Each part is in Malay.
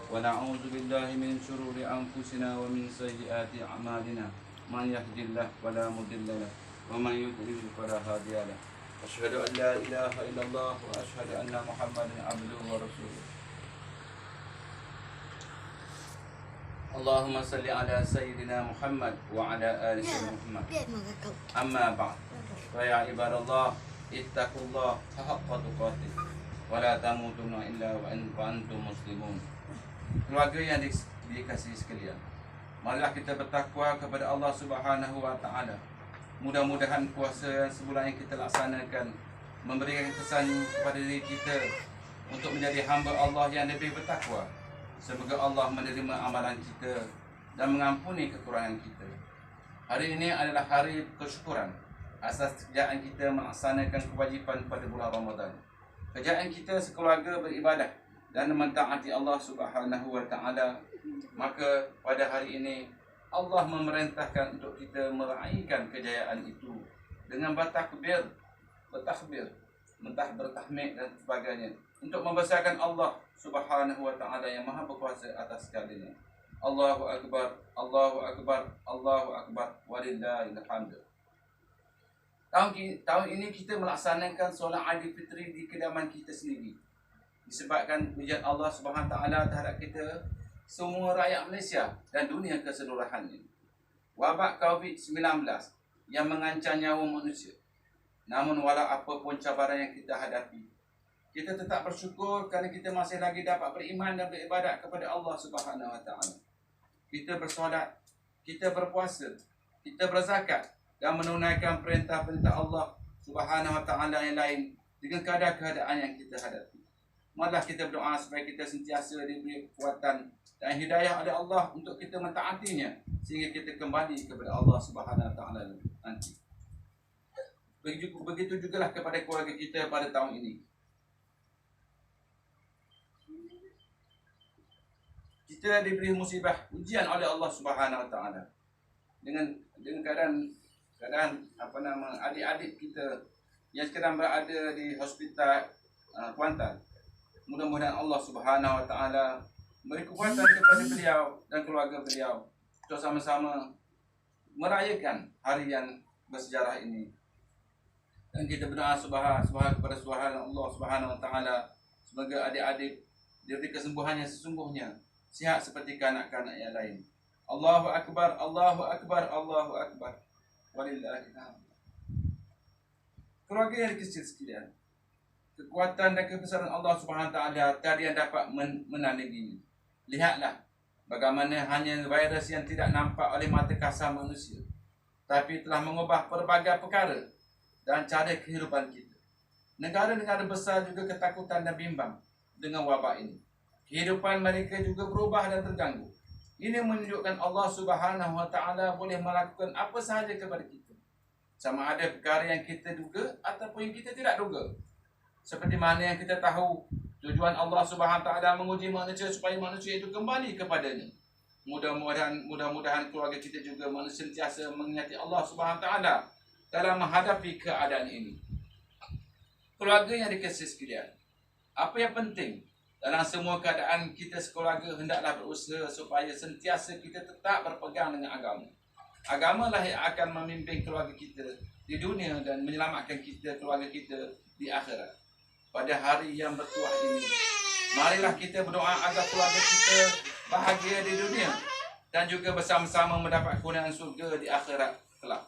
ونعوذ بالله من شرور أنفسنا ومن سيئات أعمالنا من يهد الله فلا مضل له ومن يضلل فلا هادي له أشهد أن لا إله إلا الله وأشهد أن محمدا عبده ورسوله اللهم صل على سيدنا محمد وعلى آل سيدنا محمد أما بعد فيا عباد الله اتقوا الله حق تقاته ولا تموتن إلا وأنتم مسلمون. Keluarga yang dikasihi sekalian, marilah kita bertakwa kepada Allah Subhanahu wa taala. Mudah-mudahan puasa yang sebulan yang kita laksanakan memberikan kesan kepada diri kita untuk menjadi hamba Allah yang lebih bertakwa. Semoga Allah menerima amalan kita dan mengampuni kekurangan kita. Hari ini adalah hari kesyukuran asas kerjaan kita melaksanakan kewajipan pada bulan Ramadan. Kerjaan kita sekeluarga beribadah dan mentaati Allah Subhanahu wa taala. Maka pada hari ini Allah memerintahkan untuk kita meraihkan kejayaan itu dengan bertakbir, bertahmid dan sebagainya untuk membesarkan Allah Subhanahu wa taala yang Maha berkuasa atas segalanya. Allahu akbar, Allahu akbar, Allahu akbar, walillahil hamd. Tahun ini kita melaksanakan solat Aidilfitri di kediaman kita sendiri. Disebabkan pujian Allah Subhanahu taala terhadap kita semua rakyat Malaysia dan dunia keseluruhannya. Wabak COVID-19 yang mengancam nyawa manusia. Namun walau apapun cabaran yang kita hadapi, kita tetap bersyukur kerana kita masih lagi dapat beriman dan beribadat kepada Allah Subhanahu wa taala. Kita bersolat, kita berpuasa, kita berzakat dan menunaikan perintah-perintah Allah Subhanahu wa taala yang lain dengan keadaan yang kita hadapi. Marilah kita berdoa supaya kita sentiasa diberi kekuatan dan hidayah oleh Allah untuk kita mentaatinya sehingga kita kembali kepada Allah Subhanahu wa taala nanti. Begitu jugalah kepada keluarga kita pada tahun ini. Kita diberi musibah ujian oleh Allah Subhanahu wa taala dengan keadaan adik-adik kita yang sekarang berada di hospital Kuantan. Mudah-mudahan Allah Subhanahu wa taala beri kekuatan kepada beliau dan keluarga beliau untuk sama-sama merayakan hari yang bersejarah ini. Dan kita berdoa kepada Allah Subhanahu wa taala semoga adik-adik diberi kesembuhan yang sesungguhnya, sihat seperti kanak-kanak yang lain. Allahu akbar, Allahu akbar, Allahu akbar. Walillahil hamd. Keluarga yang dikasihi sekalian, kekuatan dan kebesaran Allah Subhanahu taala tiada yang dapat menandinginya. Lihatlah bagaimana hanya virus yang tidak nampak oleh mata kasar manusia, tapi telah mengubah pelbagai perkara dan cara kehidupan kita. Negara-negara besar juga ketakutan dan bimbang dengan wabak ini. Kehidupan mereka juga berubah dan terganggu. Ini menunjukkan Allah Subhanahu wa taala boleh melakukan apa sahaja kepada kita. Sama ada perkara yang kita duga ataupun yang kita tidak duga. Seperti mana yang kita tahu, tujuan Allah Subhanahu wa taala menguji manusia supaya manusia itu kembali kepadanya. Mudah-mudahan keluarga kita juga sentiasa mengingati Allah Subhanahu wa taala dalam menghadapi keadaan ini. Keluarga yang dikasihi sekalian, apa yang penting dalam semua keadaan kita sekeluarga hendaklah berusaha supaya sentiasa kita tetap berpegang dengan agama. Agamalah yang akan memimpin keluarga kita di dunia dan menyelamatkan kita, keluarga kita di akhirat. Pada hari yang bertuah ini, marilah kita berdoa agar keluarga kita bahagia di dunia dan juga bersama-sama mendapat kemuliaan surga di akhirat kelak.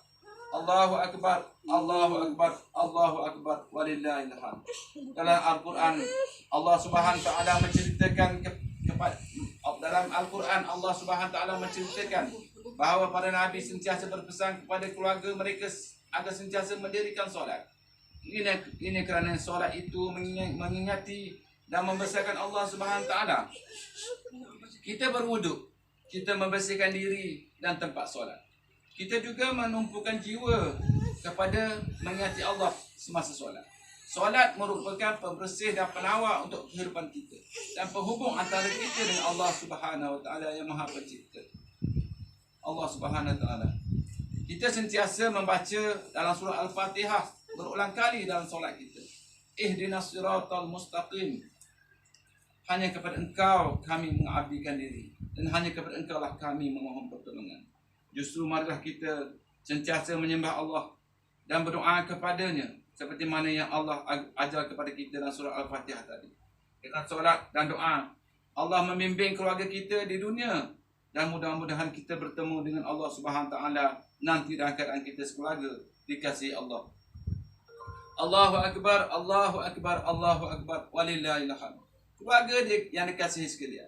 Allahu akbar, Allahu akbar, Allahu akbar, walillahil hamd. Dalam Al-Quran, Allah Subhanahu taala menceritakan dalam Al-Quran Allah Subhanahu taala menceritakan bahawa para nabi sentiasa berpesan kepada keluarga mereka agar sentiasa mendirikan solat. Ini kerana solat itu mengingati dan membesarkan Allah Subhanahu taala. Kita berwuduk, kita membersihkan diri dan tempat solat. Kita juga menumpukan jiwa kepada mengingati Allah semasa solat. Solat merupakan pembersih dan penawar untuk kehidupan kita dan penghubung antara kita dengan Allah Subhanahu wa taala yang Maha Pencipta. Allah Subhanahu wa taala. Kita sentiasa membaca dalam surah Al-Fatihah berulang kali dalam solat kita. Ihdinas siratal mustaqim. hanya kepada Engkau kami mengabdikan diri, dan hanya kepada Engkau lah kami memohon pertolongan. Justru marilah kita sentiasa menyembah Allah dan berdoa kepadanya seperti mana yang Allah ajar kepada kita dalam surah Al-Fatihah tadi. Dengan solat dan doa, Allah membimbing keluarga kita di dunia, dan mudah-mudahan kita bertemu dengan Allah Subhanahu Taala nanti dalam keadaan kita sekeluarga dikasihi Allah. Allahu Akbar, Allahu Akbar, Allahu Akbar, walillahil hamd. Keluarga yang dikasihi sekalian,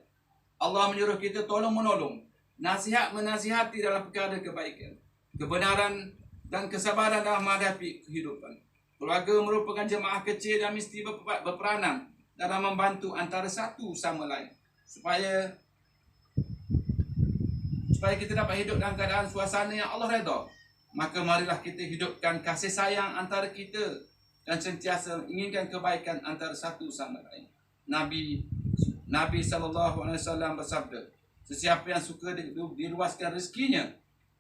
Allah menyuruh kita tolong menolong, nasihat menasihati dalam perkara kebaikan, kebenaran dan kesabaran dalam menghadapi kehidupan. Keluarga merupakan jemaah kecil yang mesti berperanan dalam membantu antara satu sama lain supaya kita dapat hidup dalam keadaan suasana yang Allah redha. Maka marilah kita hidupkan kasih sayang antara kita dan sentiasa inginkan kebaikan antara satu sama lain. Nabi SAW bersabda, sesiapa yang suka diluaskan rezekinya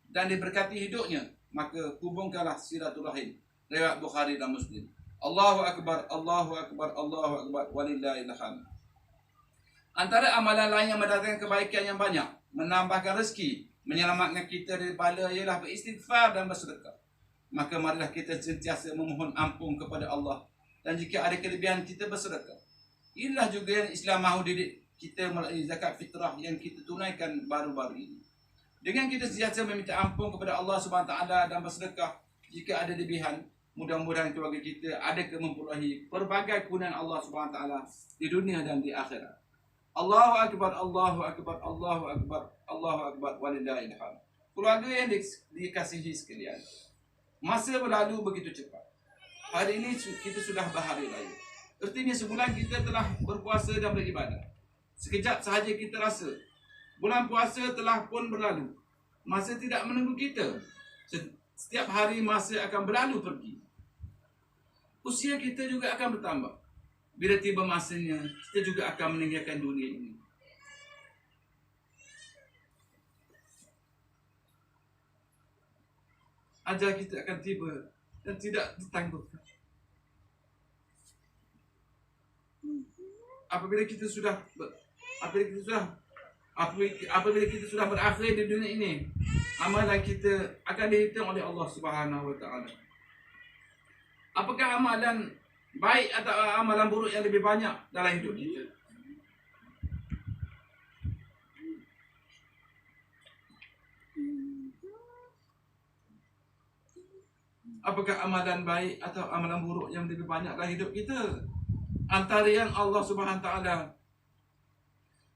dan diberkati hidupnya, maka hubungkanlah silaturahim. Riwayat Bukhari dan Muslim. Allahu Akbar, Allahu Akbar, Allahu Akbar, walillahil hamd. Antara amalan lain yang mendatangkan kebaikan yang banyak, menambahkan rezeki, menyelamatkan kita dari bala ialah beristighfar dan bersedekah. Maka marilah kita sentiasa memohon ampun kepada Allah, dan jika ada kelebihan kita bersedekah. Inilah juga yang Islam mahu didik kita melalui zakat fitrah yang kita tunaikan baru-baru ini. Dengan kita sentiasa meminta ampun kepada Allah Subhanahu Taala dan bersedekah jika ada lebihan, mudah-mudahan keluarga kita ada memperoleh pelbagai kegunaan Allah Subhanahu Taala di dunia dan di akhirat. Allahu Akbar, Allahu Akbar, Allahu Akbar, Allahu Akbar, walillahil hamd. Keluarga yang dikasihi sekalian, masa berlalu begitu cepat. Hari ini kita sudah berhari raya. Artinya sebulan kita telah berpuasa dan beribadah. Sekejap sahaja kita rasa bulan puasa telah pun berlalu. Masa tidak menunggu kita. Setiap hari masa akan berlalu pergi. Usia kita juga akan bertambah. Bila tiba masanya, kita juga akan meninggalkan dunia ini. Ajal kita akan tiba dan tidak ditangguhkan. Apabila kita sudah berakhir di dunia ini, amalan kita akan dihitung oleh Allah Subhanahu Wa Taala. Apakah amalan baik atau amalan buruk yang lebih banyak dalam hidup kita? Apakah amalan baik atau amalan buruk yang lebih banyak dalam hidup kita? Antara yang Allah Subhanahu Taala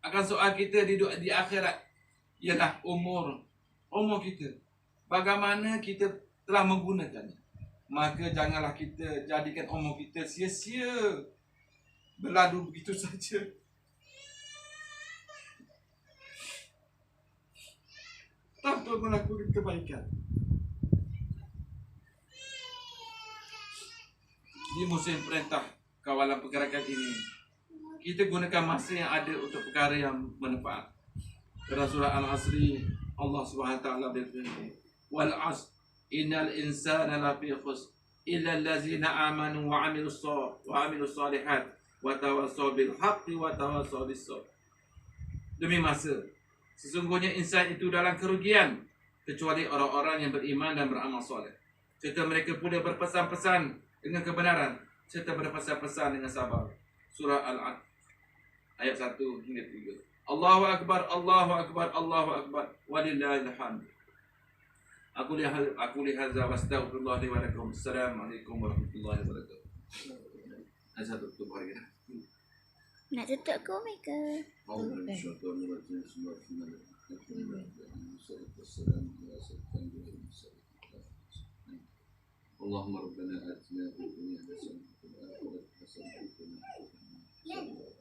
akan soal kita di akhirat ialah umur kita. Bagaimana kita telah menggunakannya? Maka janganlah kita jadikan umur kita sia-sia berlalu begitu saja. Tanpa melakukan kebaikan. Di musim perintah kawalan pergerakan ini, kita gunakan masa yang ada untuk perkara yang bermanfaat. Dalam surah Al-Asri, Allah SWT berfirman, wal 'asr innal insana lafi khusr illa allazina amanu wa 'amilus shalihat wa tawassaw bil haqqi wa tawassaw bis sabr. Demi masa, sesungguhnya insan itu dalam kerugian kecuali orang-orang yang beriman dan beramal soleh, serta mereka pula berpesan-pesan dengan kebenaran serta berpesan-pesan dengan sabar. Surah Al-'Ad ayat 1 hingga 3. Allahu Akbar, Allahu Akbar, Allahu Akbar, walillahil hamd. Aku lihat wastaghfirullah li wa lakum. Assalamualaikum warahmatullahi wabarakatuh. Azza tutup hari ini. Nak tutup ke mereka? Allahumma rabbana atina fid dunya hasanah wa fil akhirati hasanah wa qina adzabannar.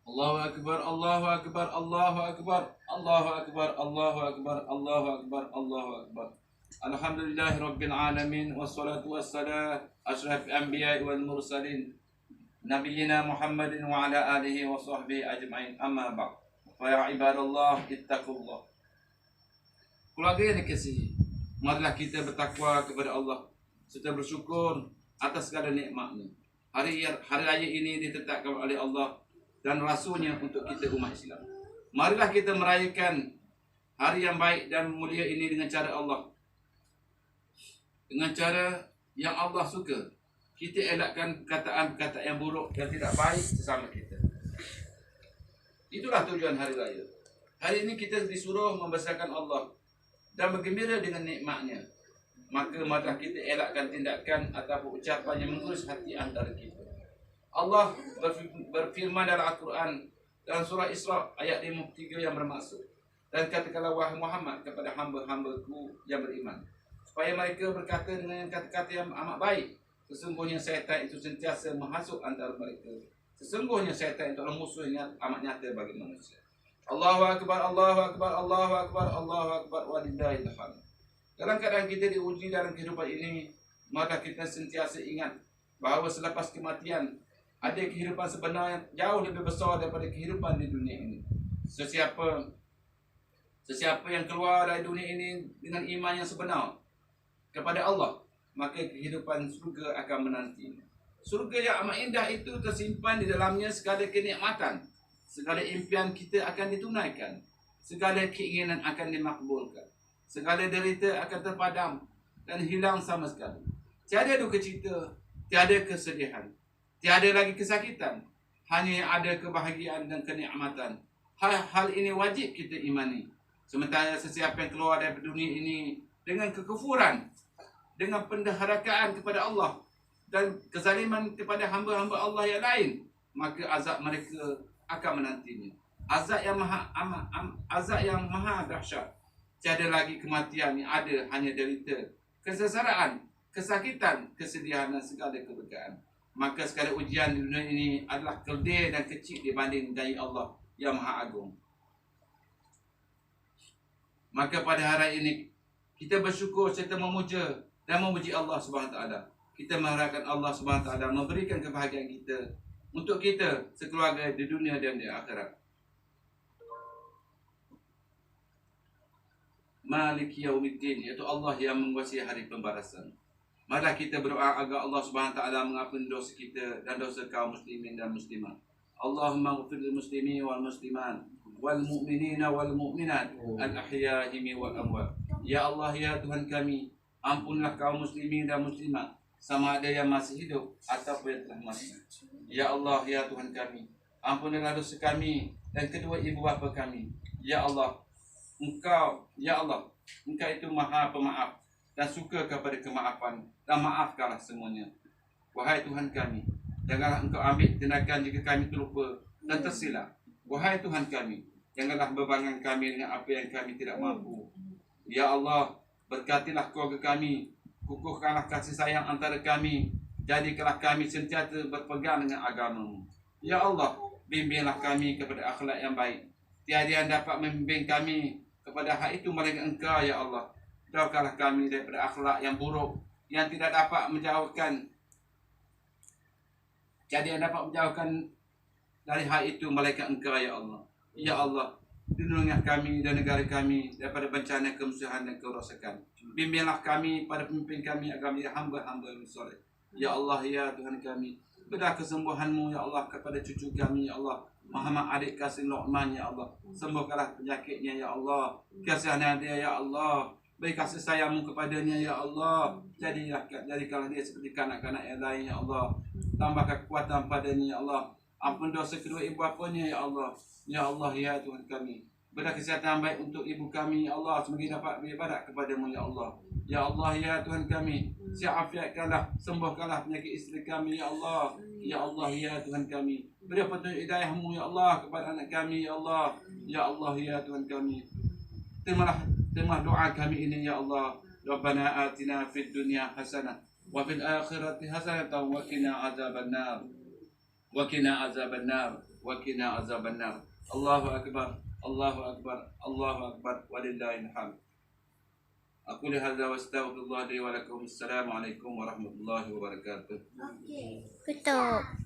Allahu Akbar, Allahu Akbar, Allahu Akbar, Allahu Akbar, Allahu Akbar, Allahu Akbar, Allahu Akbar. Alhamdulillahi Rabbil Alamin, wassalatu wassalam asyrafil anbiya'i wal mursalin Nabiyyina Muhammadin wa ala alihi wa sahbihi ajma'in, amma ba'd. Fa ya ibadallah ittaqullah. Keluarga yang dikasihi, marilah kita bertakwa kepada Allah serta bersyukur atas segala nikmatnya. Hari raya ini ditetapkan oleh Allah dan Rasulnya untuk kita umat Islam. Marilah kita merayakan hari yang baik dan mulia ini dengan cara Allah. Dengan cara yang Allah suka. Kita elakkan perkataan-perkataan yang buruk yang tidak baik sesama kita. Itulah tujuan hari raya. Hari ini kita disuruh membesarkan Allah dan bergembira dengan nikmatnya. Maka marilah kita elakkan tindakan ataupun ucapan yang mengurus hati antara kita. Allah berfirman dalam Al-Quran dalam surah Isra ayat 53 yang bermaksud, dan katakanlah wahai Muhammad kepada hamba-hambaku yang beriman, supaya mereka berkata dengan kata-kata yang amat baik. Sesungguhnya syaitan itu sentiasa menghasut antara mereka. Sesungguhnya syaitan itu adalah musuh yang amat nyata bagi manusia. Allahu Akbar, Allahu Akbar, Allahu Akbar, Allahu Akbar, walillahil hamd. Dalam keadaan kita diuji dalam kehidupan ini, maka kita sentiasa ingat bahawa selepas kematian ada kehidupan sebenar yang jauh lebih besar daripada kehidupan di dunia ini. Sesiapa yang keluar dari dunia ini dengan iman yang sebenar kepada Allah, maka kehidupan surga akan menanti. Surga yang amat indah itu tersimpan di dalamnya segala kenikmatan, segala impian kita akan ditunaikan, segala keinginan akan dimakbulkan, segala derita akan terpadam dan hilang sama sekali. Tiada duka cita, tiada kesedihan, tiada lagi kesakitan, hanya yang ada kebahagiaan dan kenikmatan. Hal ini wajib kita imani. Sementara sesiapa yang keluar dari dunia ini dengan kekufuran, dengan pendaharakaan kepada Allah dan kezaliman kepada hamba-hamba Allah yang lain, maka azab mereka akan menantinya. Azab yang maha dahsyat. Tiada lagi kematian, yang ada hanya derita, kesengsaraan, kesakitan, kesedihan dan segala keberkaan. Maka segala ujian di dunia ini adalah keldil dan kecil dibanding dari Allah yang Maha Agung. Maka pada hari ini kita bersyukur serta memuja dan memuji Allah Subhanahu Wa Taala. Kita mengharapkan Allah Subhanahu Wa Taala memberikan kebahagiaan kita untuk kita sekeluarga di dunia dan di akhirat. Maliki Yaumiddin, iaitu Allah yang menguasai hari pembalasan. Marilah kita berdoa agar Allah Subhanahu Wa Taala mengampuni dosa kita dan dosa kaum muslimin dan muslimat. Allahumma ighfir lil muslimin wal muslimat wal mu'minina wal mu'minat al ahya'i wal amwat. Ya Allah, ya Tuhan kami, ampunlah kaum muslimin dan muslimat, sama ada yang masih hidup ataupun yang telah mati. Ya Allah, ya Tuhan kami, ampunilah dosa kami dan kedua ibu bapa kami. Ya Allah, Engkau, ya Allah, Engkau itu Maha Pemaaf dan suka kepada kemaafan, dan maafkanlah semuanya. Wahai Tuhan kami, janganlah Engkau ambil tindakan jika kami terlupa dan tersilap. Wahai Tuhan kami, janganlah bebankan kami dengan apa yang kami tidak mampu. Ya Allah, berkatilah keluarga kami, kukuhkanlah kasih sayang antara kami, jadikanlah kami sentiasa berpegang dengan agama-Mu. Ya Allah, bimbinglah kami kepada akhlak yang baik. Tiada yang dapat membimbing kami kepada hak itu melainkan Engkau, ya Allah. Jauhkanlah kami daripada akhlak yang buruk yang tidak dapat menjauhkan. Tiada yang dapat menjauhkan dari hal itu melainkan Engkau, ya Allah. Ya Allah, lindungilah kami dan negara kami daripada bencana kemusuhan dan kerosakan. Bimbinglah kami pada pemimpin kami agar menjadi hamba-hamba yang soleh. Ya Allah, ya Tuhan kami, berilah kesembuhan-Mu, ya Allah, kepada cucu kami, ya Allah, Muhammad adik Qasim Luqman, ya Allah. Sembuhkanlah penyakitnya, ya Allah. Kasihanlah dia, ya Allah. Beri kasih sayang-Mu kepadanya, ya Allah. Jadikanlah dia seperti kanak-kanak yang lain, ya Allah. Tambahkan kekuatan padanya, ya Allah. Ampun dosa kedua ibu bapanya, ya Allah. Ya Allah, ya Tuhan kami, berilah kesihatan baik untuk ibu kami, ya Allah, semoga dapat beribadat kepada-Mu, ya Allah. Ya Allah, ya Tuhan kami, afiatkanlah, sembuhkanlah penyakit isteri kami, ya Allah. Ya Allah, ya Tuhan kami, beri petunjuk hidayah-Mu, ya Allah, kepada anak kami, ya Allah. Ya Allah, ya Tuhan kami, terimalah doa kami ini, ya Allah. Rabbana atina fid dunya hasanah wa fil akhirati hasanah wa qina azabannar. Wa qina azabannar. Wa qina azabannar. Allahu akbar, Allahu akbar, Allahu akbar, walillahil hamd. Aku lihadza wa astaghfirullah li wa lakum. Assalamualaikum warahmatullahi wabarakatuh. Betul.